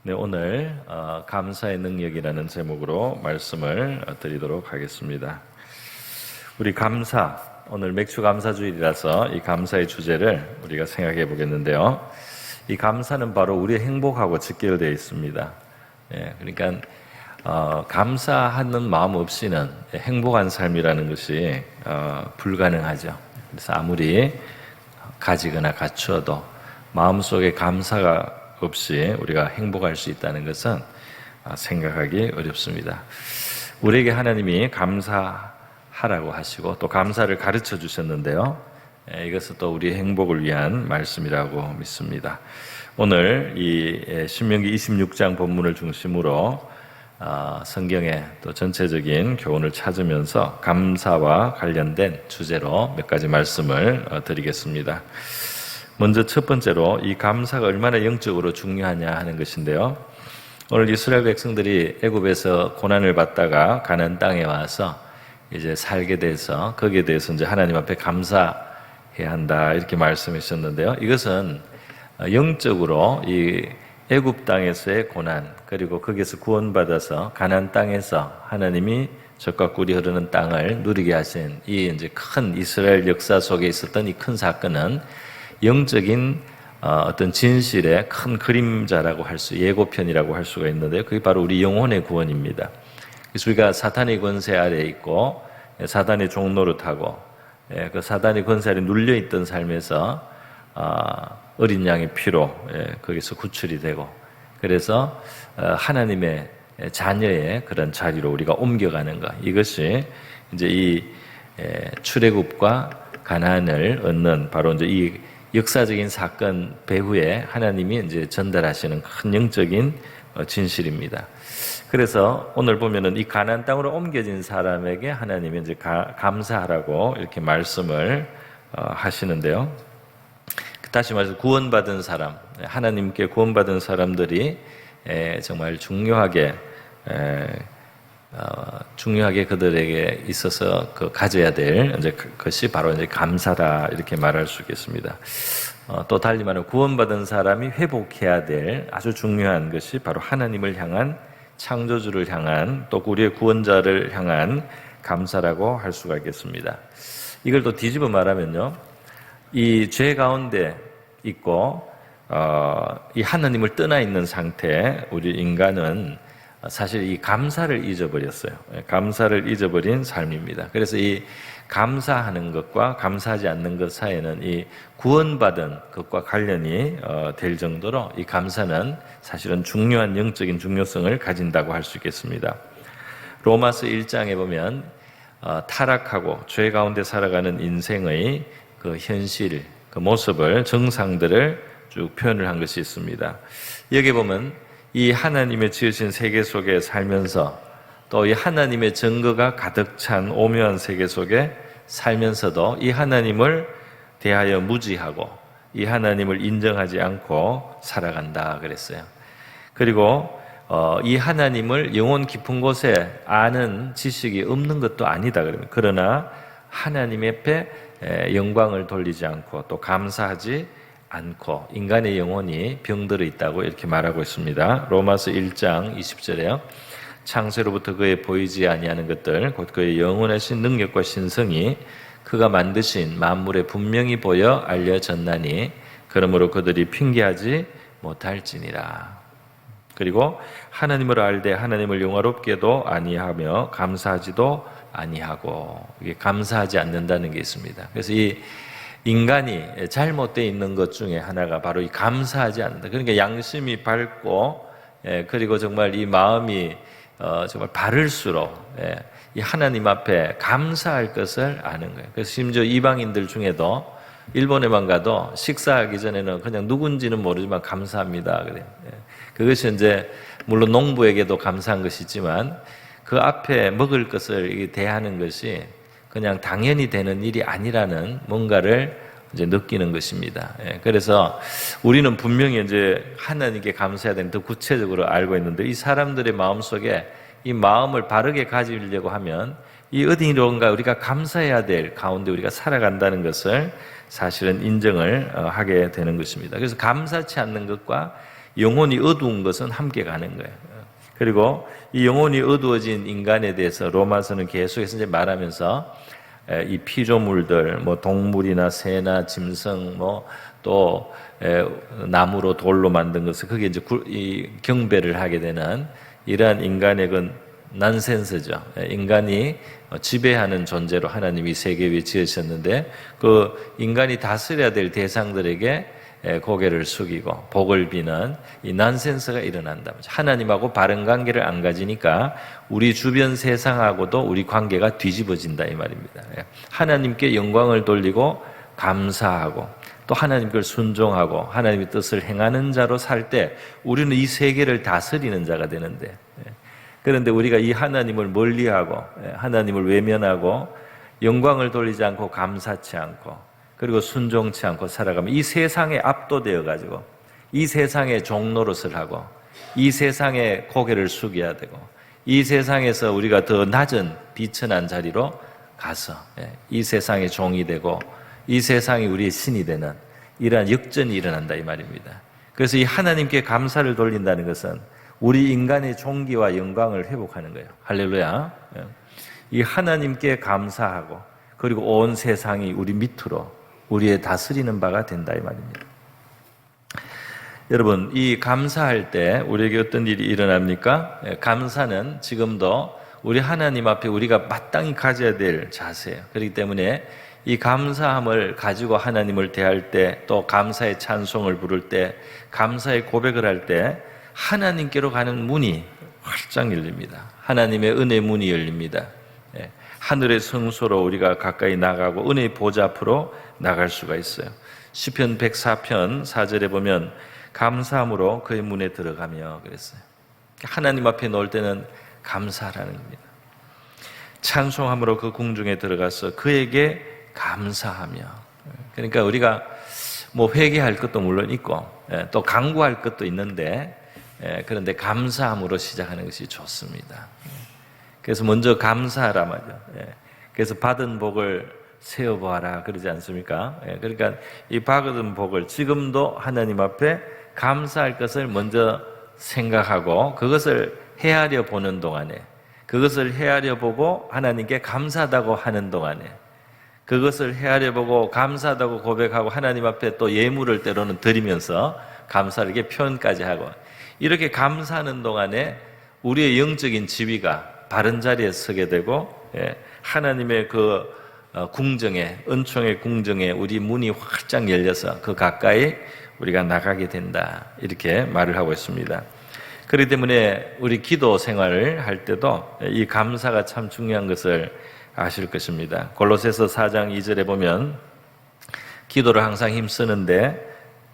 네, 오늘 감사의 능력이라는 제목으로 말씀을 드리도록 하겠습니다. 우리 감사, 오늘 맥주 감사주일이라서 이 감사의 주제를 우리가 생각해 보겠는데요. 이 감사는 바로 우리의 행복하고 직결되어 있습니다. 그러니까 감사하는 마음 없이는 행복한 삶이라는 것이 불가능하죠. 그래서 아무리 가지거나 갖추어도 마음속에 감사가 없이 우리가 행복할 수 있다는 것은 생각하기 어렵습니다. 우리에게 하나님이 감사하라고 하시고 또 감사를 가르쳐 주셨는데요. 이것은 또 우리의 행복을 위한 말씀이라고 믿습니다. 오늘 이 신명기 26장 본문을 중심으로 성경의 또 전체적인 교훈을 찾으면서 감사와 관련된 주제로 몇 가지 말씀을 드리겠습니다. 먼저 첫 번째로 이 감사가 얼마나 영적으로 중요하냐 하는 것인데요. 오늘 이스라엘 백성들이 애굽에서 고난을 받다가 가나안 땅에 와서 이제 살게 돼서 거기에 대해서 이제 하나님 앞에 감사해야 한다 이렇게 말씀하셨는데요. 이것은 영적으로 이 애굽 땅에서의 고난 그리고 거기에서 구원받아서 가나안 땅에서 하나님이 젖과 꿀이 흐르는 땅을 누리게 하신 이 이제 큰 이스라엘 역사 속에 있었던 이 큰 사건은 영적인 어떤 진실의 큰 그림자라고 할 수, 예고편이라고 할 수가 있는데요. 그게 바로 우리 영혼의 구원입니다. 그래서 우리가 사탄의 권세 아래에 있고 사단의 종노릇하고 그 사단의 권세 아래에 눌려있던 삶에서 어린 양의 피로 거기서 구출이 되고 그래서 하나님의 자녀의 그런 자리로 우리가 옮겨가는 것. 이것이 이제 이 출애굽과 가나안을 얻는 바로 이제 이 역사적인 사건 배후에 하나님이 이제 전달하시는 큰 영적인 진실입니다. 그래서 오늘 보면은 이 가나안 땅으로 옮겨진 사람에게 하나님이 이제 감사하라고 이렇게 말씀을 하시는데요. 다시 말해서 구원받은 사람, 하나님께 구원받은 사람들이 정말 중요하게 그들에게 있어서 가져야 될 이제 그것이 바로 이제 감사다 이렇게 말할 수 있겠습니다. 또 달리 말하면 구원받은 사람이 회복해야 될 아주 중요한 것이 바로 하나님을 향한 창조주를 향한 또 우리의 구원자를 향한 감사라고 할 수가 있겠습니다. 이걸 또 뒤집어 말하면요, 이 죄 가운데 있고 이 하나님을 떠나 있는 상태 우리 인간은 사실 이 감사를 잊어버렸어요. 감사를 잊어버린 삶입니다. 그래서 이 감사하는 것과 감사하지 않는 것 사이에는 이 구원받은 것과 관련이 될 정도로 이 감사는 사실은 중요한 영적인 중요성을 가진다고 할 수 있겠습니다. 로마서 1장에 보면 타락하고 죄 가운데 살아가는 인생의 그 현실, 그 모습을, 정상들을 쭉 표현을 한 것이 있습니다. 여기 보면 이 하나님의 지으신 세계 속에 살면서 또 이 하나님의 증거가 가득 찬 오묘한 세계 속에 살면서도 이 하나님을 대하여 무지하고 이 하나님을 인정하지 않고 살아간다 그랬어요. 그리고 이 하나님을 영혼 깊은 곳에 아는 지식이 없는 것도 아니다 그럽니다. 그러나 하나님 앞에 영광을 돌리지 않고 또 감사하지 않고 인간의 영혼이 병들어 있다고 이렇게 말하고 있습니다. 로마서 1장 20절에요. 창세로부터 그의 보이지 아니하는 것들 곧 그의 영원하신 능력과 신성이 그가 만드신 만물에 분명히 보여 알려졌나니 그러므로 그들이 핑계하지 못할지니라. 그리고 하나님을 알되 하나님을 영화롭게도 아니하며 감사하지도 아니하고 이게 감사하지 않는다는 게 있습니다. 그래서 이 인간이 잘못되어 있는 것 중에 하나가 바로 이 감사하지 않는다. 그러니까 양심이 밝고 그리고 정말 이 마음이 정말 바를수록 이 하나님 앞에 감사할 것을 아는 거예요. 그래서 심지어 이방인들 중에도 일본에만 가도 식사하기 전에는 그냥 누군지는 모르지만 감사합니다. 그래요. 그것이 이제 물론 농부에게도 감사한 것이지만 그 앞에 먹을 것을 대하는 것이 그냥 당연히 되는 일이 아니라는 뭔가를 이제 느끼는 것입니다. 그래서 우리는 분명히 이제 하나님께 감사해야 되는 더 구체적으로 알고 있는데 이 사람들의 마음속에 이 마음을 바르게 가지려고 하면 이 어디론가 우리가 감사해야 될 가운데 우리가 살아간다는 것을 사실은 인정을 하게 되는 것입니다. 그래서 감사치 않는 것과 영혼이 어두운 것은 함께 가는 거예요. 그리고 이 영혼이 어두워진 인간에 대해서 로마서는 계속해서 이제 말하면서 이 피조물들, 뭐 동물이나 새나 짐승, 뭐 또 나무로 돌로 만든 것을 그게 이제 이 경배를 하게 되는 이러한 인간의 그 난센스죠. 인간이 지배하는 존재로 하나님이 세계 위에 지으셨는데 그 인간이 다스려야 될 대상들에게 고개를 숙이고 복을 비는 이 난센스가 일어난다. 하나님하고 바른 관계를 안 가지니까 우리 주변 세상하고도 우리 관계가 뒤집어진다 이 말입니다. 하나님께 영광을 돌리고 감사하고 또 하나님께 순종하고 하나님의 뜻을 행하는 자로 살 때 우리는 이 세계를 다스리는 자가 되는데, 그런데 우리가 이 하나님을 멀리하고 하나님을 외면하고 영광을 돌리지 않고 감사치 않고 그리고 순종치 않고 살아가면 이 세상에 압도되어 가지고 이 세상의 종노릇을 하고 이 세상에 고개를 숙여야 되고 이 세상에서 우리가 더 낮은 비천한 자리로 가서 이 세상의 종이 되고 이 세상이 우리의 신이 되는 이러한 역전이 일어난다 이 말입니다. 그래서 이 하나님께 감사를 돌린다는 것은 우리 인간의 존귀와 영광을 회복하는 거예요. 할렐루야. 이 하나님께 감사하고 그리고 온 세상이 우리 밑으로 우리의 다스리는 바가 된다 이 말입니다. 여러분, 이 감사할 때 우리에게 어떤 일이 일어납니까? 감사는 지금도 우리 하나님 앞에 우리가 마땅히 가져야 될 자세예요. 그렇기 때문에 이 감사함을 가지고 하나님을 대할 때, 또 감사의 찬송을 부를 때, 감사의 고백을 할 때 하나님께로 가는 문이 활짝 열립니다. 하나님의 은혜 문이 열립니다. 하늘의 성소로 우리가 가까이 나가고 은혜의 보좌 앞으로 나갈 수가 있어요. 시편 104편 4절에 보면 감사함으로 그의 문에 들어가며 그랬어요. 하나님 앞에 놓을 때는 감사라는 겁니다. 찬송함으로 그 궁중에 들어가서 그에게 감사하며, 그러니까 우리가 뭐 회개할 것도 물론 있고 또 간구할 것도 있는데 그런데 감사함으로 시작하는 것이 좋습니다. 그래서 먼저 감사하라 말이죠. 그래서 받은 복을 세어보아라 그러지 않습니까? 그러니까 이 받은 복을 지금도 하나님 앞에 감사할 것을 먼저 생각하고 그것을 헤아려 보는 동안에, 그것을 헤아려 보고 하나님께 감사하다고 하는 동안에, 그것을 헤아려 보고 감사하다고 고백하고 하나님 앞에 또 예물을 때로는 드리면서 감사를 이렇게 표현까지 하고, 이렇게 감사하는 동안에 우리의 영적인 지위가 바른 자리에 서게 되고 하나님의 그 궁정에, 은총의 궁정에 우리 문이 활짝 열려서 그 가까이 우리가 나가게 된다 이렇게 말을 하고 있습니다. 그렇기 때문에 우리 기도 생활을 할 때도 이 감사가 참 중요한 것을 아실 것입니다. 골로새서 4장 2절에 보면 기도를 항상 힘쓰는데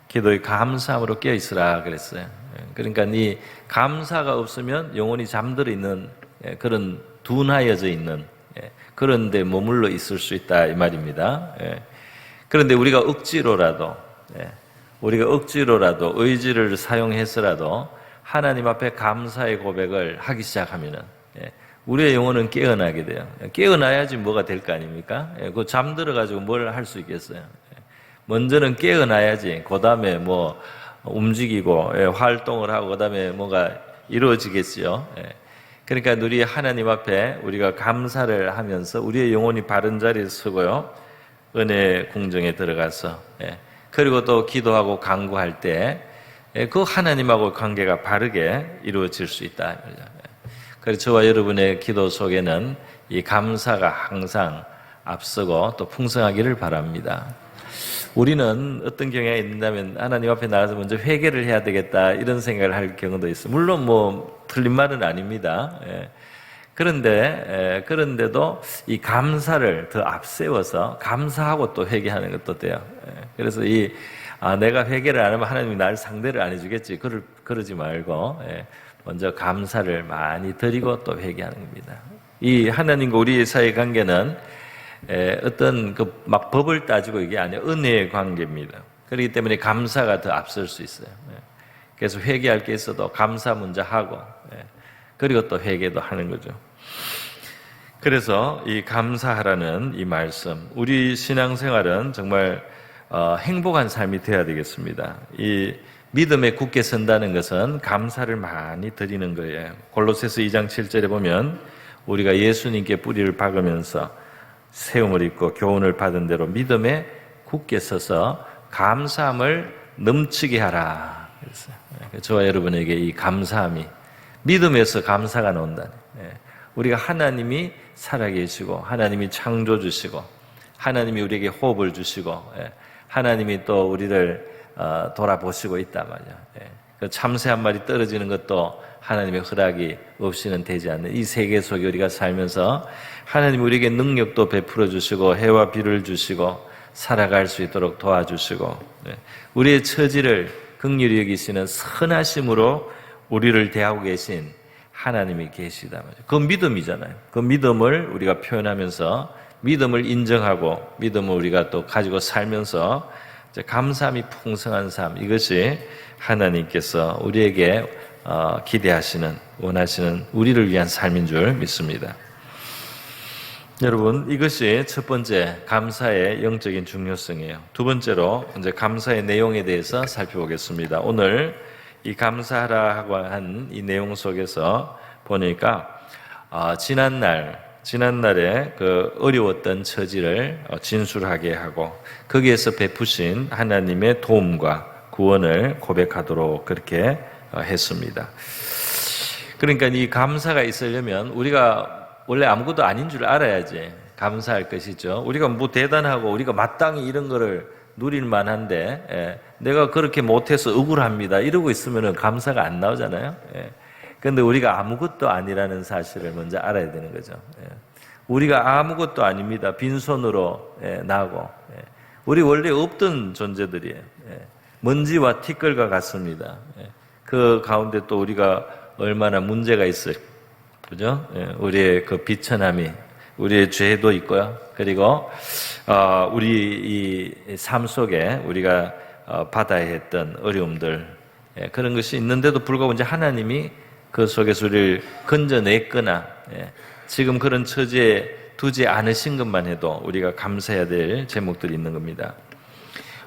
기도의 감사함으로 깨어 있으라 그랬어요. 그러니까 이 감사가 없으면 영혼이 잠들어 있는 그런 둔하여져 있는 그런 데 머물러 있을 수 있다 이 말입니다. 그런데 우리가 억지로라도 의지를 사용해서라도 하나님 앞에 감사의 고백을 하기 시작하면은 우리의 영혼은 깨어나게 돼요. 깨어나야지 뭐가 될 거 아닙니까? 그 잠들어가지고 뭘 할 수 있겠어요? 먼저는 깨어나야지 그 다음에 뭐 움직이고 활동을 하고 그 다음에 뭔가 이루어지겠지요. 그러니까 우리 하나님 앞에 우리가 감사를 하면서 우리의 영혼이 바른 자리에 서고요, 은혜 궁정에 들어가서 그리고 또 기도하고 간구할 때 그 하나님하고 관계가 바르게 이루어질 수 있다. 그래서 저와 여러분의 기도 속에는 이 감사가 항상 앞서고 또 풍성하기를 바랍니다. 우리는 어떤 경향이 있는다면 하나님 앞에 나가서 먼저 회개를 해야 되겠다 이런 생각을 할 경우도 있어요. 물론 뭐 틀린 말은 아닙니다. 그런데도 이 감사를 더 앞세워서 감사하고 또 회개하는 것도 돼요. 그래서 내가 회개를 안 하면 하나님이 나를 상대를 안 해주겠지. 그러지 말고 먼저 감사를 많이 드리고 또 회개하는 겁니다. 이 하나님과 우리 사이의 관계는 어떤 막 법을 따지고 이게 아니에요. 은혜의 관계입니다. 그렇기 때문에 감사가 더 앞설 수 있어요. 그래서 회개할 게 있어도 감사 먼저 하고 그리고 또 회개도 하는 거죠. 그래서 이 감사하라는 이 말씀, 우리 신앙생활은 정말 행복한 삶이 되어야 되겠습니다. 이 믿음에 굳게 선다는 것은 감사를 많이 드리는 거예요. 골로새서 2장 7절에 보면 우리가 예수님께 뿌리를 박으면서 세움을 입고 교훈을 받은 대로 믿음에 굳게 서서 감사함을 넘치게 하라. 그랬어요. 저와 여러분에게 이 감사함이 믿음에서 감사가 나온다네. 우리가 하나님이 살아계시고 하나님이 창조주시고 하나님이 우리에게 호흡을 주시고 하나님이 또 우리를 돌아보시고 있단 말이야. 그 참새 한 마리 떨어지는 것도 하나님의 허락이 없이는 되지 않는 이 세계 속에 우리가 살면서 하나님이 우리에게 능력도 베풀어 주시고 해와 비를 주시고 살아갈 수 있도록 도와주시고 우리의 처지를 긍휼히 여기시는 선하심으로 우리를 대하고 계신 하나님이 계시다 말이에요. 그 믿음이잖아요. 그 믿음을 우리가 표현하면서 믿음을 인정하고 믿음을 우리가 또 가지고 살면서 감사함이 풍성한 삶, 이것이 하나님께서 우리에게 기대하시는, 원하시는 우리를 위한 삶인 줄 믿습니다. 여러분, 이것이 첫 번째 감사의 영적인 중요성이에요. 두 번째로 이제 감사의 내용에 대해서 살펴보겠습니다. 오늘 이 감사하라 하고 한 이 내용 속에서 보니까 지난날에 그 어려웠던 처지를 진술하게 하고 거기에서 베푸신 하나님의 도움과 구원을 고백하도록 그렇게 했습니다. 그러니까 이 감사가 있으려면 우리가 원래 아무것도 아닌 줄 알아야지 감사할 것이죠. 우리가 뭐 대단하고 우리가 마땅히 이런 거를 누릴 만한데 내가 그렇게 못해서 억울합니다 이러고 있으면 감사가 안 나오잖아요. 그런데 우리가 아무것도 아니라는 사실을 먼저 알아야 되는 거죠. 우리가 아무것도 아닙니다. 빈손으로 나고 우리 원래 없던 존재들이에요. 먼지와 티끌과 같습니다. 그 가운데 또 우리가 얼마나 문제가 있어요. 그죠? 우리의 그 비천함이, 우리의 죄도 있고요. 그리고, 우리 이 삶 속에 우리가 받아야 했던 어려움들, 그런 것이 있는데도 불구하고 이제 하나님이 그 속에서 우리를 건져냈거나, 지금 그런 처지에 두지 않으신 것만 해도 우리가 감사해야 될 제목들이 있는 겁니다.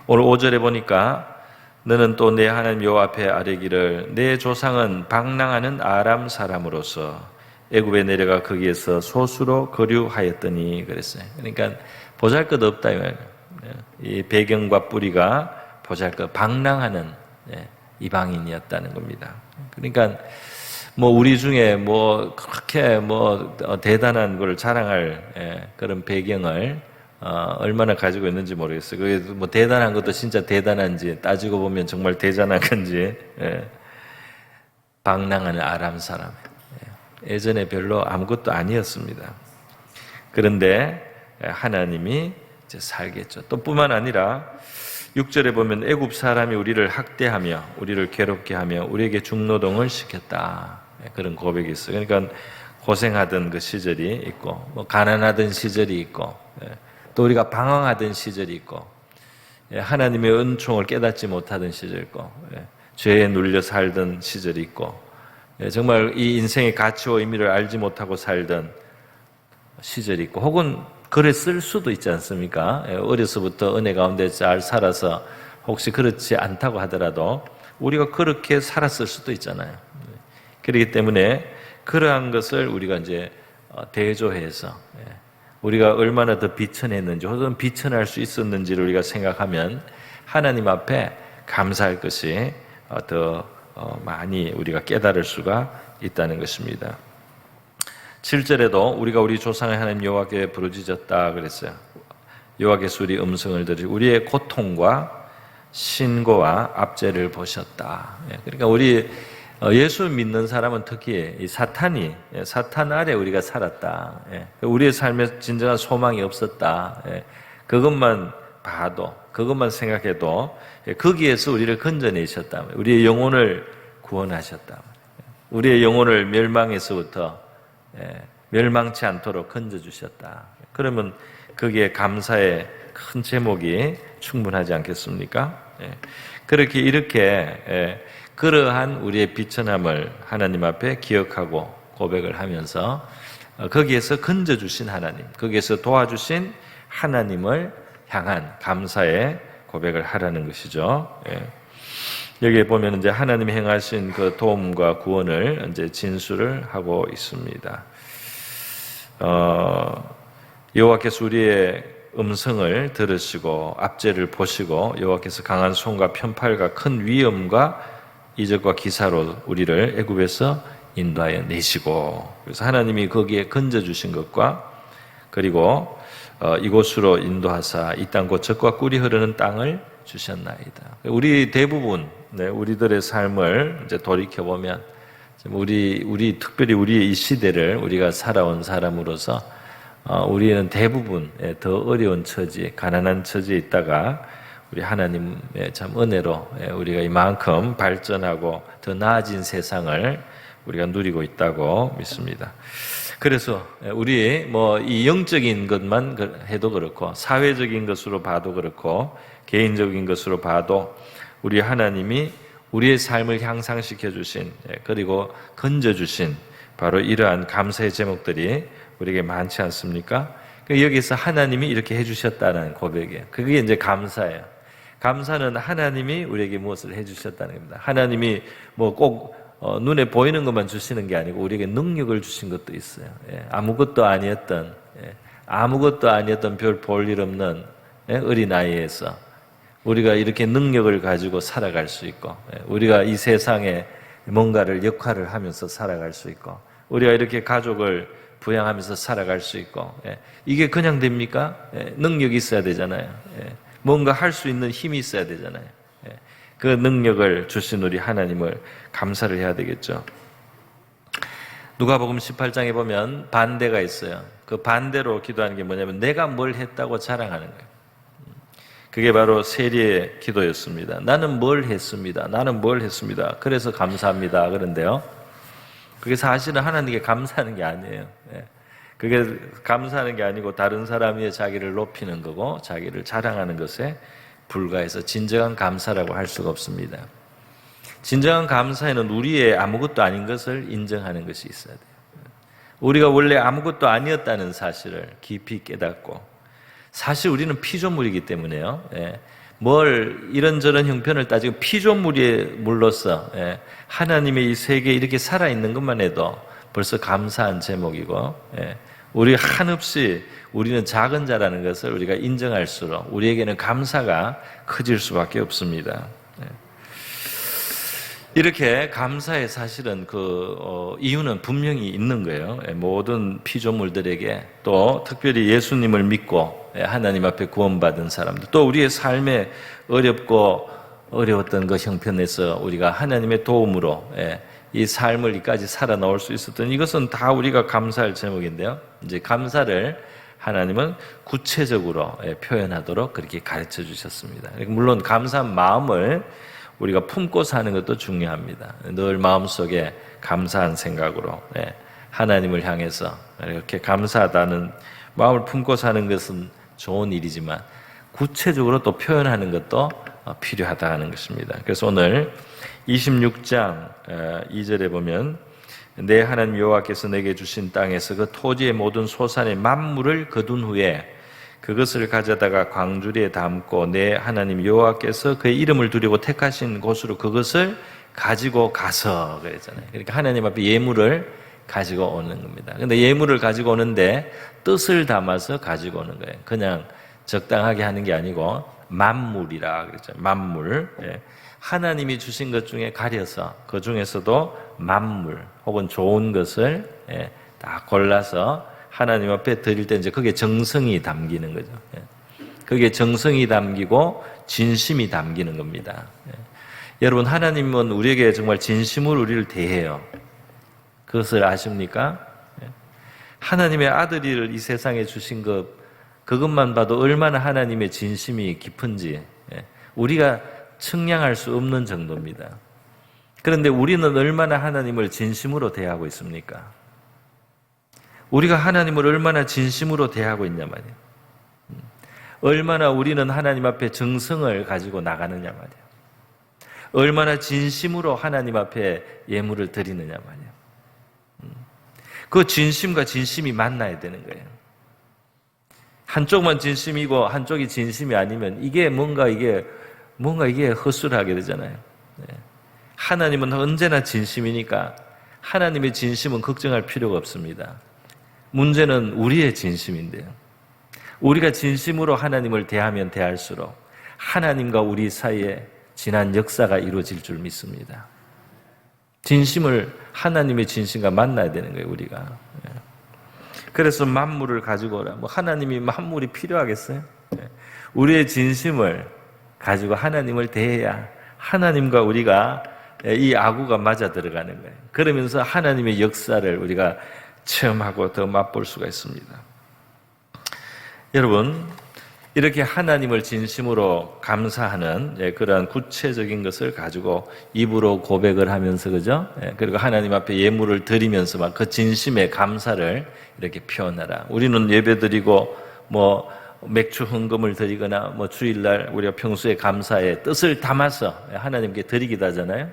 오늘 5절에 보니까 너는 또 내 하나님 여호와 앞에 아뢰기를 내 조상은 방랑하는 아람 사람으로서 애굽에 내려가 거기에서 소수로 거류하였더니 그랬어요. 그러니까 보잘것없다 이 말이에요. 이 배경과 뿌리가 보잘것 방랑하는 이방인이었다는 겁니다. 그러니까 뭐 우리 중에 뭐 그렇게 뭐 대단한 걸 자랑할 그런 배경을 얼마나 가지고 있는지 모르겠어요. 그게 뭐 대단한 것도 진짜 대단한지 따지고 보면 정말 대단한 건지 방랑하는 아람 사람. 예전에 별로 아무것도 아니었습니다. 그런데 하나님이 이제 살겠죠. 또 뿐만 아니라 6절에 보면 애굽 사람이 우리를 학대하며 우리를 괴롭게 하며 우리에게 중노동을 시켰다. 그런 고백이 있어요. 그러니까 고생하던 그 시절이 있고 뭐 가난하던 시절이 있고 또 우리가 방황하던 시절이 있고 하나님의 은총을 깨닫지 못하던 시절이 있고 죄에 눌려 살던 시절이 있고 정말 이 인생의 가치와 의미를 알지 못하고 살던 시절이 있고 혹은 그랬을 수도 있지 않습니까? 어려서부터 은혜 가운데 잘 살아서 혹시 그렇지 않다고 하더라도 우리가 그렇게 살았을 수도 있잖아요. 그렇기 때문에 그러한 것을 우리가 이제 대조해서 우리가 얼마나 더 비천했는지 혹은 비천할 수 있었는지를 우리가 생각하면 하나님 앞에 감사할 것이 더 많이 우리가 깨달을 수가 있다는 것입니다. 7절에도 우리가 우리 조상의 하나님 여호와께 부르짖었다 그랬어요. 여호와께서 우리 음성을 들으시고 우리의 고통과 신고와 압제를 보셨다. 그러니까 우리 예수 믿는 사람은 특히 이 사탄 아래 우리가 살았다. 우리의 삶에 진정한 소망이 없었다. 그것만 봐도 그것만 생각해도 거기에서 우리를 건져내셨다. 우리의 영혼을 구원하셨다. 우리의 영혼을 멸망에서부터 멸망치 않도록 건져주셨다. 그러면 거기에 감사의 큰 제목이 충분하지 않겠습니까? 그렇게 이렇게 그러한 우리의 비천함을 하나님 앞에 기억하고 고백을 하면서 거기에서 건져주신 하나님, 거기에서 도와주신 하나님을 향한 감사의 고백을 하라는 것이죠. 여기에 보면 이제 하나님이 행하신 그 도움과 구원을 이제 진술을 하고 있습니다. 여호와께서 우리의 음성을 들으시고 압제를 보시고 여호와께서 강한 손과 편팔과 큰 위엄과 이적과 기사로 우리를 애굽에서 인도하여 내시고, 그래서 하나님이 거기에 건져 주신 것과 그리고 이곳으로 인도하사 이 땅 곧 젖과 꿀이 흐르는 땅을 주셨나이다. 우리 대부분 우리들의 삶을 이제 돌이켜 보면 우리 특별히 우리의 이 시대를 우리가 살아온 사람으로서 우리는 대부분 더 어려운 처지, 가난한 처지에 있다가 우리 하나님의 참 은혜로 우리가 이만큼 발전하고 더 나아진 세상을 우리가 누리고 있다고 믿습니다. 그래서 우리 이 영적인 것만 해도 그렇고 사회적인 것으로 봐도 그렇고 개인적인 것으로 봐도 우리 하나님이 우리의 삶을 향상시켜 주신 그리고 건져 주신 바로 이러한 감사의 제목들이 우리에게 많지 않습니까? 여기서 하나님이 이렇게 해주셨다는 고백이에요. 그게 이제 감사예요. 감사는 하나님이 우리에게 무엇을 해주셨다는 겁니다. 하나님이 꼭 눈에 보이는 것만 주시는 게 아니고 우리에게 능력을 주신 것도 있어요. 아무것도 아니었던 별 볼 일 없는 어린아이에서 우리가 이렇게 능력을 가지고 살아갈 수 있고, 우리가 이 세상에 뭔가를 역할을 하면서 살아갈 수 있고, 우리가 이렇게 가족을 부양하면서 살아갈 수 있고, 이게 그냥 됩니까? 능력이 있어야 되잖아요. 뭔가 할 수 있는 힘이 있어야 되잖아요. 그 능력을 주신 우리 하나님을 감사를 해야 되겠죠. 누가복음 18장에 보면 반대가 있어요. 그 반대로 기도하는 게 뭐냐면 내가 뭘 했다고 자랑하는 거예요. 그게 바로 세리의 기도였습니다. 나는 뭘 했습니다. 그래서 감사합니다. 그런데요, 그게 사실은 하나님께 감사하는 게 아니에요. 그게 감사하는 게 아니고 다른 사람이 자기를 높이는 거고 자기를 자랑하는 것에 불과해서 진정한 감사라고 할 수가 없습니다. 진정한 감사에는 우리의 아무것도 아닌 것을 인정하는 것이 있어야 돼요. 우리가 원래 아무것도 아니었다는 사실을 깊이 깨닫고, 사실 우리는 피조물이기 때문에요. 뭘 이런저런 형편을 따지고 피조물로서 하나님의 이 세계에 이렇게 살아있는 것만 해도 벌써 감사한 제목이고, 우리 한없이 우리는 작은 자라는 것을 우리가 인정할수록 우리에게는 감사가 커질 수밖에 없습니다. 이렇게 감사의 사실은 이유는 분명히 있는 거예요. 모든 피조물들에게, 또 특별히 예수님을 믿고 하나님 앞에 구원받은 사람들, 또 우리의 삶에 어려웠던 그 형편에서 우리가 하나님의 도움으로 이 삶을 이까지 살아나올 수 있었던, 이것은 다 우리가 감사할 제목인데요. 이제 감사를 하나님은 구체적으로 표현하도록 그렇게 가르쳐 주셨습니다. 물론 감사한 마음을 우리가 품고 사는 것도 중요합니다. 늘 마음속에 감사한 생각으로 하나님을 향해서 이렇게 감사하다는 마음을 품고 사는 것은 좋은 일이지만 구체적으로 또 표현하는 것도 필요하다는 것입니다. 그래서 오늘 26장 2절에 보면 내 하나님 여호와께서 내게 주신 땅에서 그 토지의 모든 소산의 만물을 거둔 후에 그것을 가져다가 광주리에 담고 내 하나님 여호와께서 그의 이름을 두려고 택하신 곳으로 그것을 가지고 가서, 그랬잖아요. 그러니까 하나님 앞에 예물을 가지고 오는 겁니다. 근데 예물을 가지고 오는데 뜻을 담아서 가지고 오는 거예요. 그냥 적당하게 하는 게 아니고 만물이라 그랬죠. 만물. 하나님이 주신 것 중에 가려서 그 중에서도 만물 혹은 좋은 것을 다 골라서 하나님 앞에 드릴 때 이제 그게 정성이 담기는 거죠. 그게 정성이 담기고 진심이 담기는 겁니다. 여러분, 하나님은 우리에게 정말 진심으로 우리를 대해요. 그것을 아십니까? 하나님의 아들을 이 세상에 주신 그것만 봐도 얼마나 하나님의 진심이 깊은지 우리가 측량할 수 없는 정도입니다. 그런데 우리는 얼마나 하나님을 진심으로 대하고 있습니까? 우리가 하나님을 얼마나 진심으로 대하고 있냐 말이에요. 얼마나 우리는 하나님 앞에 정성을 가지고 나가느냐 말이에요. 얼마나 진심으로 하나님 앞에 예물을 드리느냐 말이에요. 그 진심과 진심이 만나야 되는 거예요. 한쪽만 진심이고 한쪽이 진심이 아니면 이게 뭔가 이게 헛소리하게 되잖아요. 하나님은 언제나 진심이니까 하나님의 진심은 걱정할 필요가 없습니다. 문제는 우리의 진심인데요. 우리가 진심으로 하나님을 대하면 대할수록 하나님과 우리 사이에 지난 역사가 이루어질 줄 믿습니다. 진심을 하나님의 진심과 만나야 되는 거예요, 우리가. 그래서 만물을 가지고 오라. 하나님이 만물이 필요하겠어요? 우리의 진심을 가지고 하나님을 대해야 하나님과 우리가 이 아구가 맞아 들어가는 거예요. 그러면서 하나님의 역사를 우리가 체험하고 더 맛볼 수가 있습니다. 여러분, 이렇게 하나님을 진심으로 감사하는 그런 구체적인 것을 가지고 입으로 고백을 하면서, 그죠? 그리고 하나님 앞에 예물을 드리면서 막 그 진심의 감사를 이렇게 표현하라. 우리는 예배 드리고 맥주 헌금을 드리거나 주일날 우리가 평소에 감사의 뜻을 담아서 하나님께 드리기도 하잖아요.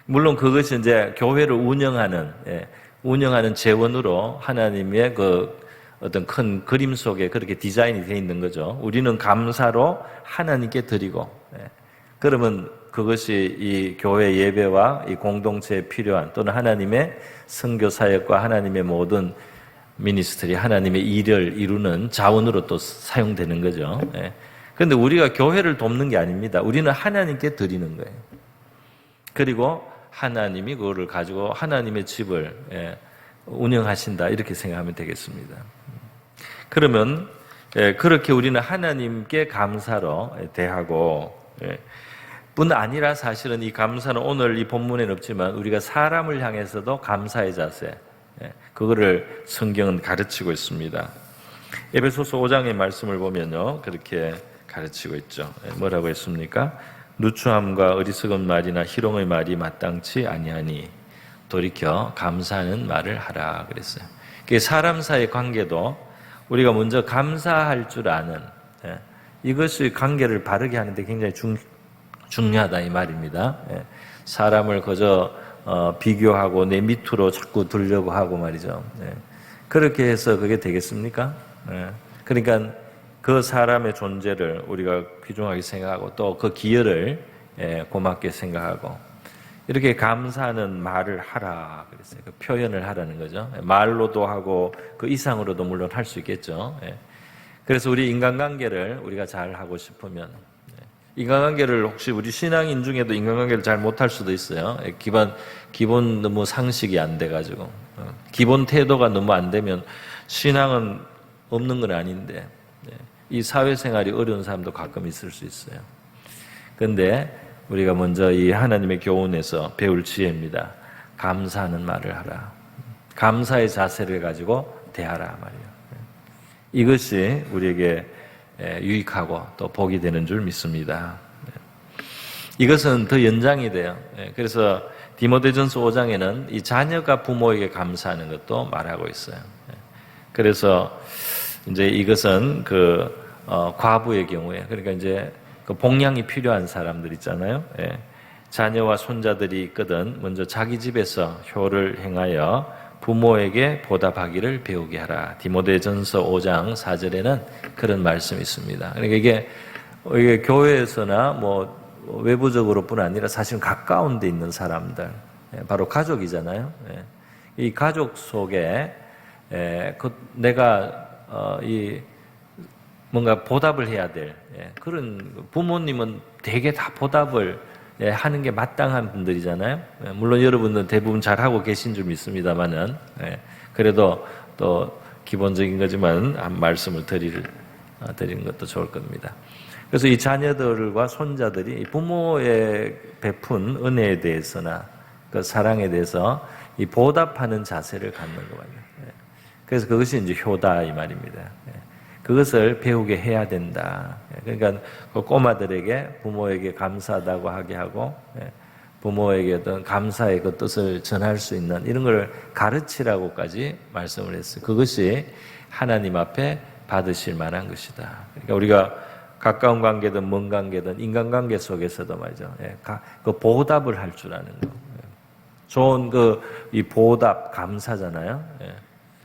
물론 그것이 이제 교회를 운영하는 재원으로 하나님의 그 어떤 큰 그림 속에 그렇게 디자인이 되어 있는 거죠. 우리는 감사로 하나님께 드리고, 그러면 그것이 이 교회 예배와 이 공동체에 필요한 또는 하나님의 선교 사역과 하나님의 모든 미니스트리, 하나님의 일을 이루는 자원으로 또 사용되는 거죠. 그런데 우리가 교회를 돕는 게 아닙니다. 우리는 하나님께 드리는 거예요. 그리고 하나님이 그거를 가지고 하나님의 집을 운영하신다, 이렇게 생각하면 되겠습니다. 그러면 그렇게 우리는 하나님께 감사로 대하고, 뿐 아니라 사실은 이 감사는 오늘 이 본문에는 없지만 우리가 사람을 향해서도 감사의 자세, 그거를 성경은 가르치고 있습니다. 에베소서 5장의 말씀을 보면요, 그렇게 가르치고 있죠. 뭐라고 했습니까? 누추함과 어리석은 말이나 희롱의 말이 마땅치 아니하니 돌이켜 감사하는 말을 하라 그랬어요. 사람 사이의 관계도 우리가 먼저 감사할 줄 아는, 이것이 관계를 바르게 하는데 굉장히 중요하다 이 말입니다. 사람을 그저 비교하고 내 밑으로 자꾸 두려고 하고 말이죠. 그렇게 해서 그게 되겠습니까? 그러니까 그 사람의 존재를 우리가 귀중하게 생각하고 또 그 기여를 고맙게 생각하고 이렇게 감사하는 말을 하라 그랬어요. 그 표현을 하라는 거죠. 말로도 하고 그 이상으로도 물론 할 수 있겠죠. 그래서 우리 인간관계를 우리가 잘 하고 싶으면, 인간관계를 혹시 우리 신앙인 중에도 인간관계를 잘 못할 수도 있어요. 기본 너무 상식이 안 돼가지고, 기본 태도가 너무 안 되면 신앙은 없는 건 아닌데, 이 사회생활이 어려운 사람도 가끔 있을 수 있어요. 그런데 우리가 먼저 이 하나님의 교훈에서 배울 지혜입니다. 감사하는 말을 하라. 감사의 자세를 가지고 대하라 말이에요. 이것이 우리에게 유익하고 또 복이 되는 줄 믿습니다. 이것은 더 연장이 돼요. 그래서 디모데전서 5장에는 이 자녀가 부모에게 감사하는 것도 말하고 있어요. 그래서 이제 이것은 과부의 경우에, 그러니까 이제 그 복량이 필요한 사람들 있잖아요. 자녀와 손자들이 있거든 먼저 자기 집에서 효를 행하여 부모에게 보답하기를 배우게 하라. 디모데전서 5장 4절에는 그런 말씀이 있습니다. 그러니까 이게 교회에서나 외부적으로뿐 아니라 사실 가까운 데 있는 사람들, 바로 가족이잖아요. 이 가족 속에 내가 뭔가 보답을 해야 될 그런, 부모님은 대개 다 보답을 하는 게 마땅한 분들이잖아요. 물론 여러분들은 대부분 잘하고 계신 줄 믿습니다만은, 그래도 또 기본적인 거지만 한 말씀을 드리는 것도 좋을 겁니다. 그래서 이 자녀들과 손자들이 부모의 베푼 은혜에 대해서나 그 사랑에 대해서 이 보답하는 자세를 갖는 거예요. 그래서 그것이 이제 효다 이 말입니다. 그것을 배우게 해야 된다. 그러니까 그 꼬마들에게 부모에게 감사하다고 하게 하고, 부모에게 어떤 감사의 그 뜻을 전할 수 있는 이런 걸 가르치라고까지 말씀을 했어요. 그것이 하나님 앞에 받으실 만한 것이다. 그러니까 우리가 가까운 관계든 먼 관계든 인간관계 속에서도 말이죠. 그 보답을 할 줄 아는 거. 좋은 이 보답, 감사잖아요.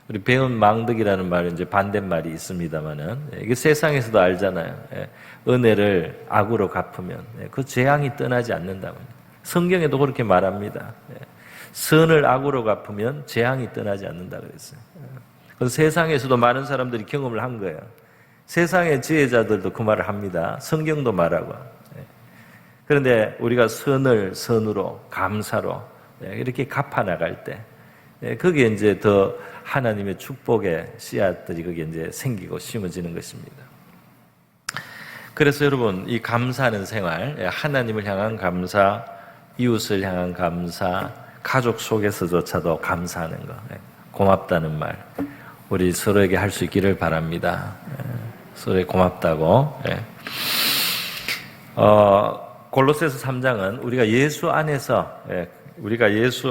우리 배운 망덕이라는 말은 이제 반대말이 있습니다만은, 이게 세상에서도 알잖아요. 은혜를 악으로 갚으면 그 재앙이 떠나지 않는다고. 성경에도 그렇게 말합니다. 선을 악으로 갚으면 재앙이 떠나지 않는다 그랬어요. 그래서 세상에서도 많은 사람들이 경험을 한 거예요. 세상의 지혜자들도 그 말을 합니다. 성경도 말하고. 그런데 우리가 선을 선으로, 감사로 이렇게 갚아 나갈 때, 거기에 이제 더 하나님의 축복의 씨앗들이 거기에 이제 생기고 심어지는 것입니다. 그래서 여러분, 이 감사하는 생활, 하나님을 향한 감사, 이웃을 향한 감사, 가족 속에서조차도 감사하는 거, 고맙다는 말, 우리 서로에게 할 수 있기를 바랍니다. 서로에게 고맙다고. 골로새서 3장은 우리가 예수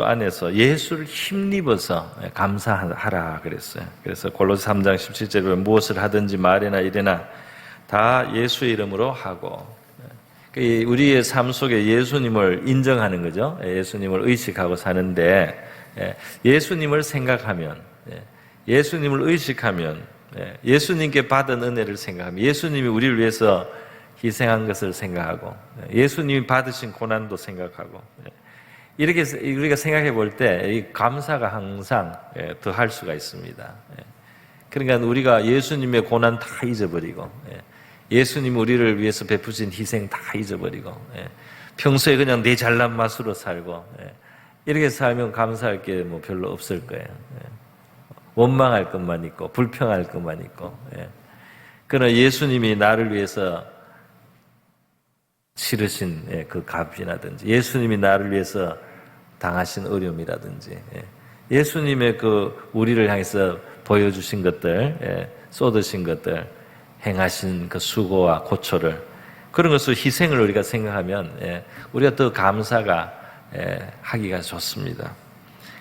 안에서 예수를 힘입어서 감사하라 그랬어요. 그래서 골로새 3장 17절에 보면 무엇을 하든지 말이나 일이나 다 예수의 이름으로 하고, 우리의 삶 속에 예수님을 인정하는 거죠. 예수님을 의식하고 사는데, 예수님을 생각하면, 예수님을 의식하면, 예수님께 받은 은혜를 생각하면, 예수님이 우리를 위해서 희생한 것을 생각하고, 예수님이 받으신 고난도 생각하고, 이렇게 우리가 생각해 볼 때 이 감사가 항상 더 할 수가 있습니다. 그러니까 우리가 예수님의 고난 다 잊어버리고, 예수님 우리를 위해서 베푸신 희생 다 잊어버리고, 평소에 그냥 내 잘난 맛으로 살고, 이렇게 살면 감사할 게 뭐 별로 없을 거예요. 원망할 것만 있고, 불평할 것만 있고. 그러나 예수님이 나를 위해서 치르신 그 값이라든지, 예수님이 나를 위해서 당하신 어려움이라든지, 예수님의 그 우리를 향해서 보여주신 것들, 쏟으신 것들, 행하신 그 수고와 고초를, 그런 것을 희생을 우리가 생각하면 우리가 더 감사가 하기가 좋습니다.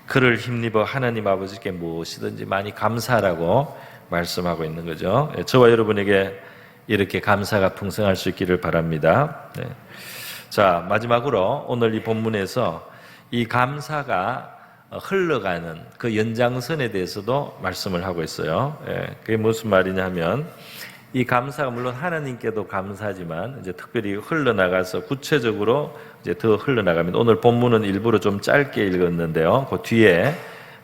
그를 힘입어 하나님 아버지께 무엇이든지 많이 감사하라고 말씀하고 있는 거죠. 저와 여러분에게 이렇게 감사가 풍성할 수 있기를 바랍니다. 자, 마지막으로 오늘 이 본문에서 이 감사가 흘러가는 그 연장선에 대해서도 말씀을 하고 있어요. 그게 무슨 말이냐 하면, 이 감사가 물론 하나님께도 감사하지만 이제 특별히 흘러나가서 구체적으로 이제 더 흘러나가면, 오늘 본문은 일부러 좀 짧게 읽었는데요. 그 뒤에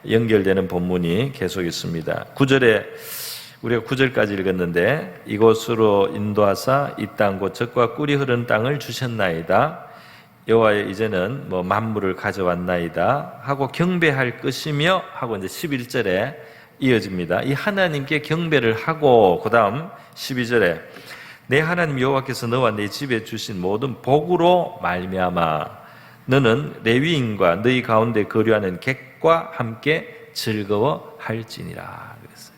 연결되는 본문이 계속 있습니다. 9절에 우리가 9절까지 읽었는데, 이곳으로 인도하사 이 땅 곧 젖과 꿀이 흐르는 땅을 주셨나이다. 여호와여 이제는 뭐 만물을 가져왔나이다 하고 경배할 것이며 하고 이제 11절에 이어집니다. 이 하나님께 경배를 하고, 그 다음 12절에 내 하나님 여호와께서 너와 내 집에 주신 모든 복으로 말미암아 너는 레위인과 너희 가운데 거류하는 객과 함께 즐거워할지니라 그랬어요.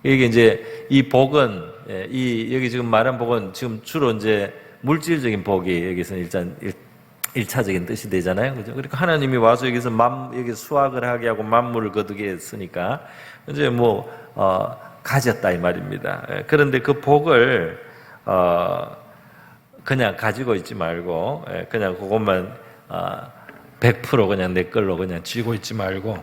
이게 이제 이 복은, 여기 지금 말한 복은 지금 주로 이제 물질적인 복이 여기서 일단 1차적인 뜻이 되잖아요. 그죠? 그러니까 하나님이 와서 여기서 여기 수확을 하게 하고 만물을 거두게 했으니까 이제 가졌다 이 말입니다. 그런데 그 복을 그냥 가지고 있지 말고, 그냥 그것만 100% 그냥 내 걸로 그냥 쥐고 있지 말고,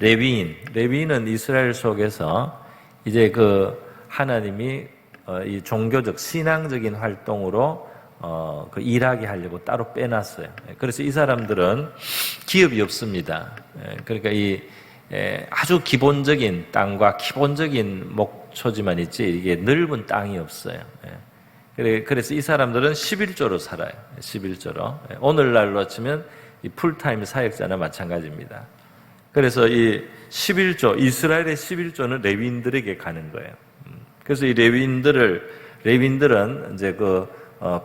레위인은 이스라엘 속에서 이제 그 하나님이 이 종교적 신앙적인 활동으로 그 일하게 하려고 따로 빼놨어요. 그래서 이 사람들은 기업이 없습니다. 그러니까 아주 기본적인 땅과 기본적인 목초지만 있지 이게 넓은 땅이 없어요. 그래서 이 사람들은 11조로 살아요. 11조로. 오늘날로 치면 이 풀타임 사역자나 마찬가지입니다. 그래서 이 11조, 이스라엘의 11조는 레위인들에게 가는 거예요. 그래서 이 레위인들은 이제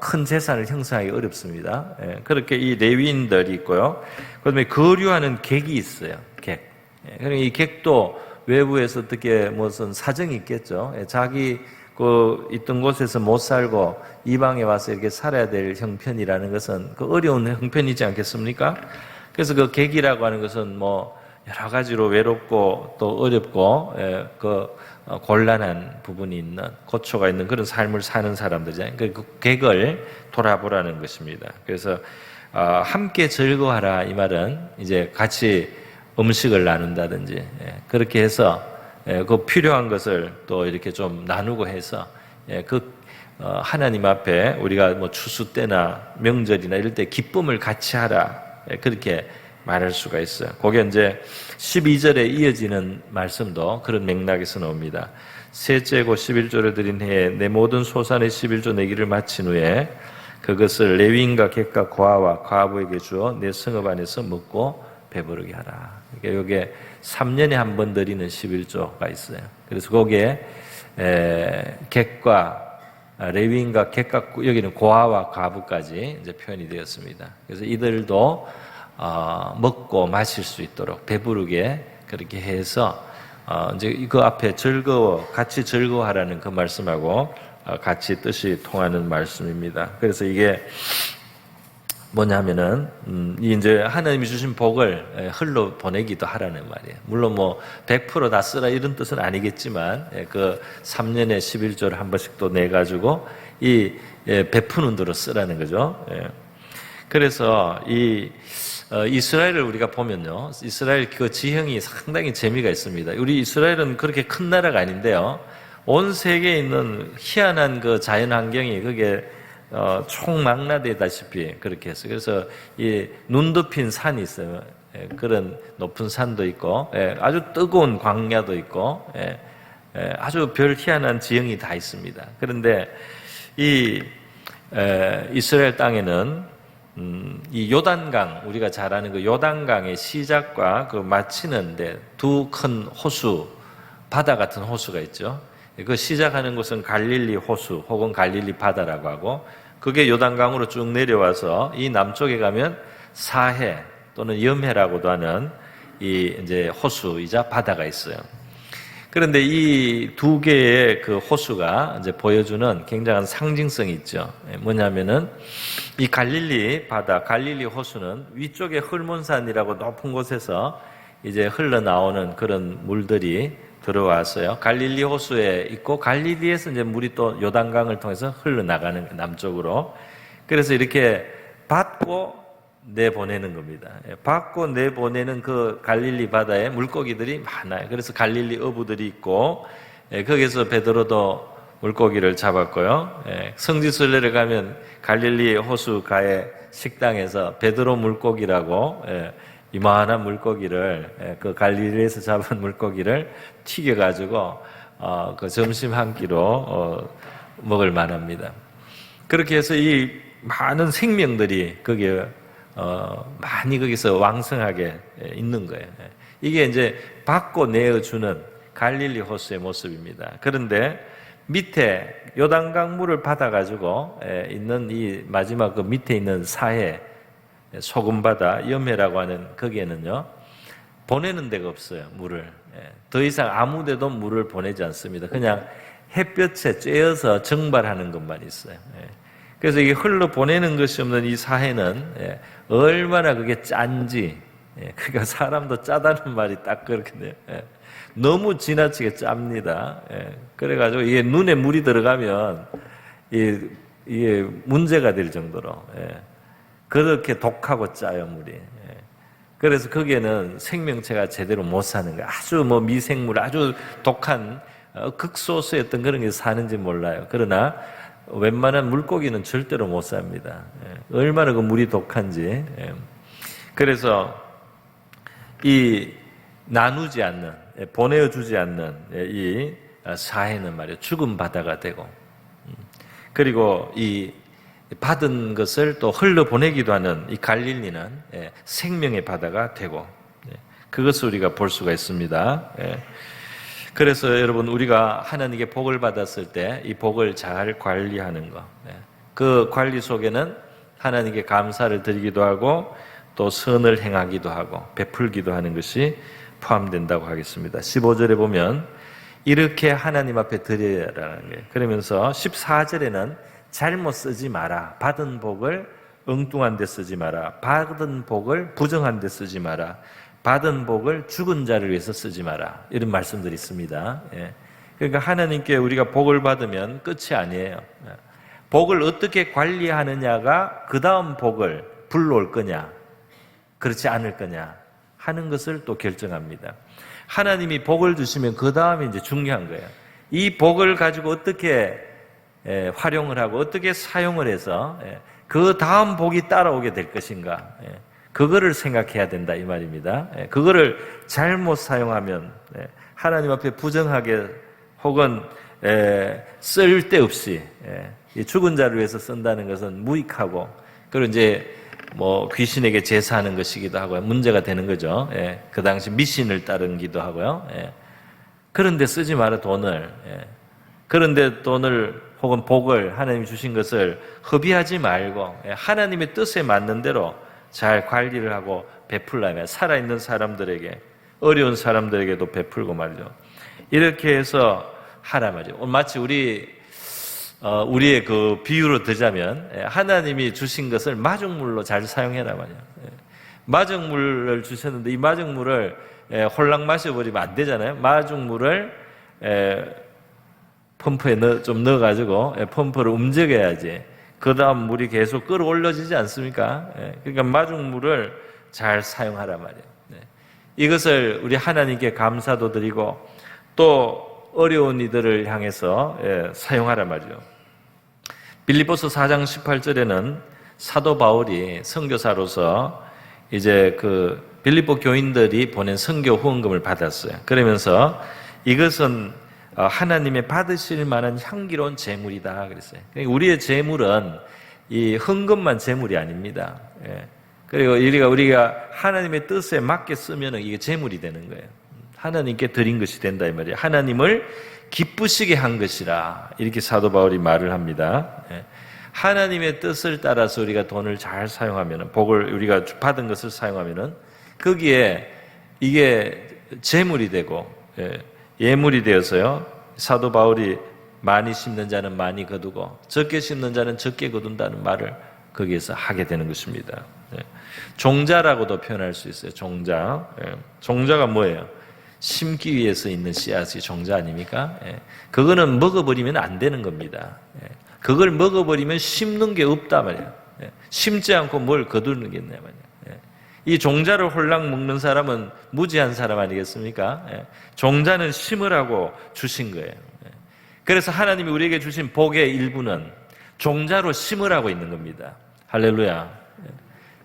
큰 재산을 형성하기 어렵습니다. 그렇게 이 레위인들이 있고요. 그다음에 거류하는 객이 있어요. 객. 그러니까 이 객도 외부에서 어떻게 무슨 사정이 있겠죠. 자기 있던 곳에서 못 살고 이방에 와서 이렇게 살아야 될 형편이라는 것은 그 어려운 형편이지 않겠습니까? 그래서 그 객이라고 하는 것은 여러 가지로 외롭고 또 어렵고 곤란한 부분이 있는, 고초가 있는 그런 삶을 사는 사람들이잖아요. 그 객을 돌아보라는 것입니다. 그래서 함께 즐거워하라 이 말은 이제 같이 음식을 나눈다든지 그렇게 해서 그 필요한 것을 또 이렇게 좀 나누고 해서 하나님 앞에 우리가 뭐 추수 때나 명절이나 이럴 때 기쁨을 같이 하라 그렇게 말할 수가 있어요. 그게 이제 12절에 이어지는 말씀도 그런 맥락에서 나옵니다. 셋째고 11조를 드린 해에 내 모든 소산의 11조 내기를 마친 후에 그것을 레위인과 객과 고아와 과부에게 주어 내 성읍 안에서 먹고 배부르게 하라. 그러니까 이게 3년에 한 번 드리는 11조가 있어요. 그래서 거기에 객과 레위인과 객과 여기는 고아와 과부까지 이제 표현이 되었습니다. 그래서 이들도 먹고 마실 수 있도록 배부르게 그렇게 해서 이제 그 앞에 같이 즐거워하라는 그 말씀하고 같이 뜻이 통하는 말씀입니다. 그래서 이게 뭐냐면은 이제 하나님이 주신 복을 흘러 보내기도 하라는 말이에요. 물론 뭐 100% 다 쓰라 이런 뜻은 아니겠지만 그 3년에 11조를 한 번씩 또 내 가지고 이 베푸는 대로 쓰라는 거죠. 그래서 이 이스라엘을 우리가 보면요, 이스라엘 그 지형이 상당히 재미가 있습니다. 우리 이스라엘은 그렇게 큰 나라가 아닌데요, 온 세계에 있는 희한한 그 자연 환경이 그게 총망라되다시피 그렇게 했어요. 그래서 이 눈 덮인 산이 있어요. 그런 높은 산도 있고, 아주 뜨거운 광야도 있고, 아주 별 희한한 지형이 다 있습니다. 그런데 이 이스라엘 땅에는 이 요단강, 우리가 잘 아는 그 요단강의 시작과 그 마치는데 두 큰 호수, 바다 같은 호수가 있죠. 그 시작하는 곳은 갈릴리 호수 혹은 갈릴리 바다라고 하고, 그게 요단강으로 쭉 내려와서 이 남쪽에 가면 사해 또는 염해라고도 하는 이 이제 호수이자 바다가 있어요. 그런데 이 두 개의 그 호수가 이제 보여주는 굉장한 상징성이 있죠. 뭐냐면은 이 갈릴리 바다, 갈릴리 호수는 위쪽에 헐몬산이라고 높은 곳에서 이제 흘러나오는 그런 물들이 들어왔어요. 갈릴리 호수에 있고, 갈릴리에서 이제 물이 또 요단강을 통해서 흘러나가는 남쪽으로. 그래서 이렇게 받고 내보내는 겁니다. 받고 내보내는 그 갈릴리 바다에 물고기들이 많아요. 그래서 갈릴리 어부들이 있고, 거기서 베드로도 물고기를 잡았고요. 성지순례를 가면 갈릴리 호수가의 식당에서 베드로 물고기라고 이만한 물고기를, 그 갈릴리에서 잡은 물고기를 튀겨가지고 그 점심 한 끼로 먹을 만합니다. 그렇게 해서 이 많은 생명들이 거기에 많이 거기서 왕성하게 있는 거예요. 이게 이제 받고 내어주는 갈릴리 호수의 모습입니다. 그런데 밑에 요단강 물을 받아가지고 있는 이 마지막 그 밑에 있는 사해, 소금바다, 염해라고 하는 거기에는요, 보내는 데가 없어요, 물을. 더 이상 아무 데도 물을 보내지 않습니다. 그냥 햇볕에 쬐어서 증발하는 것만 있어요. 그래서 이게 흘러 보내는 것이 없는 이 사해는 얼마나 그게 짠지, 그러니까 사람도 짜다는 말이 딱 그렇거든요. 너무 지나치게 짭니다. 그래가지고 이게 눈에 물이 들어가면 이게 문제가 될 정도로 그렇게 독하고 짜요, 물이. 그래서 거기에는 생명체가 제대로 못 사는 거예요. 아주 뭐 미생물, 아주 독한 극소수였던 그런 게 사는지 몰라요. 그러나 웬만한 물고기는 절대로 못 삽니다. 얼마나 그 물이 독한지. 그래서 이 나누지 않는, 보내주지 않는 이 사해는 말이에요, 죽은 바다가 되고, 그리고 이 받은 것을 또 흘러보내기도 하는 이 갈릴리는 생명의 바다가 되고, 그것을 우리가 볼 수가 있습니다. 그래서 여러분, 우리가 하나님께 복을 받았을 때 이 복을 잘 관리하는 것, 그 관리 속에는 하나님께 감사를 드리기도 하고 또 선을 행하기도 하고 베풀기도 하는 것이 포함된다고 하겠습니다. 15절에 보면 이렇게 하나님 앞에 드려야라는 거예요. 그러면서 14절에는 잘못 쓰지 마라. 받은 복을 엉뚱한 데 쓰지 마라. 받은 복을 부정한 데 쓰지 마라. 받은 복을 죽은 자를 위해서 쓰지 마라. 이런 말씀들이 있습니다. 그러니까 하나님께 우리가 복을 받으면 끝이 아니에요. 복을 어떻게 관리하느냐가 그 다음 복을 불러올 거냐, 그렇지 않을 거냐 하는 것을 또 결정합니다. 하나님이 복을 주시면 그 다음에 이제 중요한 거예요. 이 복을 가지고 어떻게 활용을 하고 어떻게 사용을 해서 그 다음 복이 따라오게 될 것인가, 그거를 생각해야 된다 이 말입니다. 그거를 잘못 사용하면 하나님 앞에 부정하게 혹은 쓸데없이 죽은 자를 위해서 쓴다는 것은 무익하고, 그리고 이제 뭐 귀신에게 제사하는 것이기도 하고요, 문제가 되는 거죠. 그 당시 미신을 따르기도 하고요. 그런데 쓰지 마라 돈을. 그런데 돈을 혹은 복을 하나님이 주신 것을 허비하지 말고 하나님의 뜻에 맞는 대로 잘 관리를 하고 베풀라면 살아있는 사람들에게, 어려운 사람들에게도 베풀고 말이죠. 이렇게 해서 하라 말이죠. 마치 우리의 그 비유로 들자면 하나님이 주신 것을 마중물로 잘 사용해라 말이에요. 마중물을 주셨는데 이 마중물을 홀랑 마셔버리면 안 되잖아요. 마중물을 펌프에 좀 넣어가지고 펌프를 움직여야지 그 다음 물이 계속 끌어올려지지 않습니까? 그러니까 마중물을 잘 사용하라 말이에요. 이것을 우리 하나님께 감사도 드리고 또 어려운 이들을 향해서 사용하라 말이죠. 빌립보서 4장 18절에는 사도 바울이 선교사로서 이제 그 빌립보 교인들이 보낸 선교 후원금을 받았어요. 그러면서 이것은 하나님의 받으실 만한 향기로운 재물이다 그랬어요. 그러니까 우리의 재물은 이 헌금만 재물이 아닙니다. 그리고 우리가 하나님의 뜻에 맞게 쓰면 이게 재물이 되는 거예요. 하나님께 드린 것이 된다 이 말이에요. 하나님을 기쁘시게 한 것이라, 이렇게 사도 바울이 말을 합니다. 하나님의 뜻을 따라서 우리가 돈을 잘 사용하면, 복을 우리가 받은 것을 사용하면은 거기에 이게 재물이 되고 예물이 되어서요, 사도 바울이 많이 심는 자는 많이 거두고 적게 심는 자는 적게 거둔다는 말을 거기에서 하게 되는 것입니다. 종자라고도 표현할 수 있어요. 종자가 뭐예요? 심기 위해서 있는 씨앗이 종자 아닙니까? 그거는 먹어버리면 안 되는 겁니다. 그걸 먹어버리면 심는 게 없다 말이에요. 심지 않고 뭘 거두는 게 있냐 말이에요. 이 종자를 홀랑 먹는 사람은 무지한 사람 아니겠습니까? 종자는 심으라고 주신 거예요. 그래서 하나님이 우리에게 주신 복의 일부는 종자로 심으라고 있는 겁니다. 할렐루야.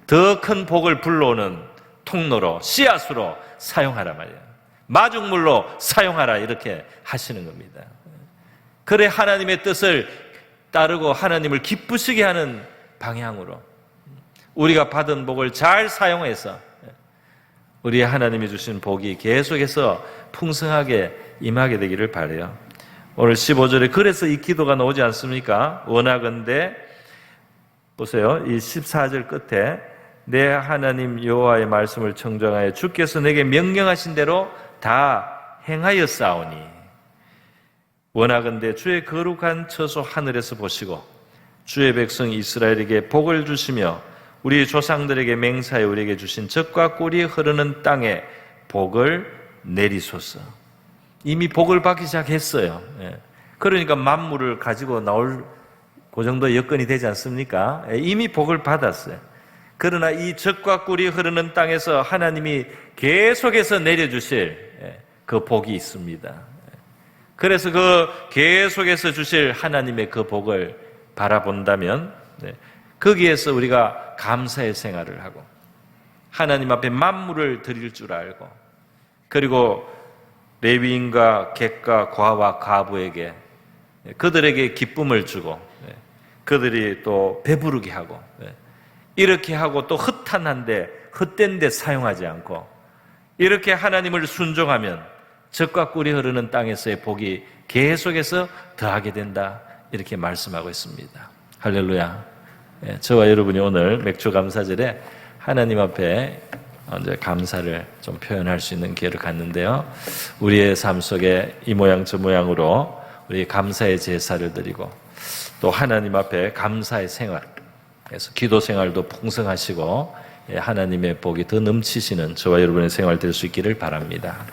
더 큰 복을 불러오는 통로로, 씨앗으로 사용하라 말이에요. 마중물로 사용하라, 이렇게 하시는 겁니다. 그래 하나님의 뜻을 따르고 하나님을 기쁘시게 하는 방향으로 우리가 받은 복을 잘 사용해서 우리 하나님이 주신 복이 계속해서 풍성하게 임하게 되기를 바라요. 오늘 15절에 그래서 이 기도가 나오지 않습니까? 원하건대, 보세요. 이 14절 끝에 내 하나님 여호와의 말씀을 청정하여 주께서 내게 명령하신 대로 다 행하였사오니 원하건대 주의 거룩한 처소 하늘에서 보시고 주의 백성 이스라엘에게 복을 주시며 우리 조상들에게 맹세하여 우리에게 주신 젖과 꿀이 흐르는 땅에 복을 내리소서. 이미 복을 받기 시작했어요. 그러니까 만물을 가지고 나올 그 정도 여건이 되지 않습니까? 이미 복을 받았어요. 그러나 이 젖과 꿀이 흐르는 땅에서 하나님이 계속해서 내려주실 그 복이 있습니다. 그래서 그 계속해서 주실 하나님의 그 복을 바라본다면 거기에서 우리가 감사의 생활을 하고 하나님 앞에 만물을 드릴 줄 알고, 그리고 레위인과 객과 과와 과부에게 그들에게 기쁨을 주고 그들이 또 배부르게 하고, 이렇게 하고 또 헛한데 헛된 데 사용하지 않고 이렇게 하나님을 순종하면 젖과 꿀이 흐르는 땅에서의 복이 계속해서 더하게 된다, 이렇게 말씀하고 있습니다. 할렐루야. 저와 여러분이 오늘 맥주 감사절에 하나님 앞에 이제 감사를 좀 표현할 수 있는 기회를 갖는데요. 우리의 삶 속에 이 모양 저 모양으로 우리 감사의 제사를 드리고 또 하나님 앞에 감사의 생활, 그래서 기도 생활도 풍성하시고 하나님의 복이 더 넘치시는 저와 여러분의 생활 될 수 있기를 바랍니다.